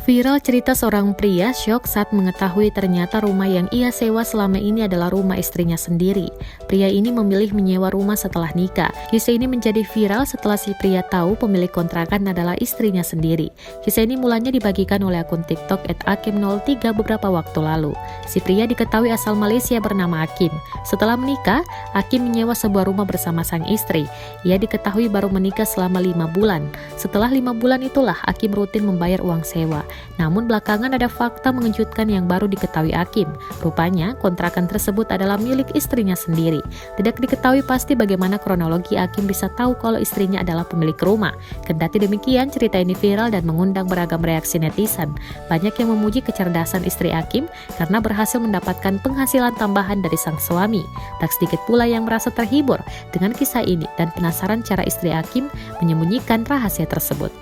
Viral cerita seorang pria syok saat mengetahui ternyata rumah yang ia sewa selama ini adalah rumah istrinya sendiri. Pria ini memilih menyewa rumah setelah nikah. Kisah ini menjadi viral setelah si pria tahu pemilik kontrakan adalah istrinya sendiri. Kisah ini mulanya dibagikan oleh akun TikTok @akim03 beberapa waktu lalu. Si pria diketahui asal Malaysia bernama Akim. Setelah menikah, Akim menyewa sebuah rumah bersama sang istri. Ia diketahui baru menikah selama 5 bulan. Setelah 5 bulan itulah Akim rutin membayar uang sewa. Namun belakangan ada fakta mengejutkan yang baru diketahui Akim. Rupanya kontrakan tersebut adalah milik istrinya sendiri. Tidak diketahui pasti bagaimana kronologi Akim bisa tahu kalau istrinya adalah pemilik rumah. Kendati demikian, cerita ini viral dan mengundang beragam reaksi netizen. Banyak yang memuji kecerdasan istri Akim karena berhasil mendapatkan penghasilan tambahan dari sang suami. Tak sedikit pula yang merasa terhibur dengan kisah ini dan penasaran cara istri Akim menyembunyikan rahasia tersebut.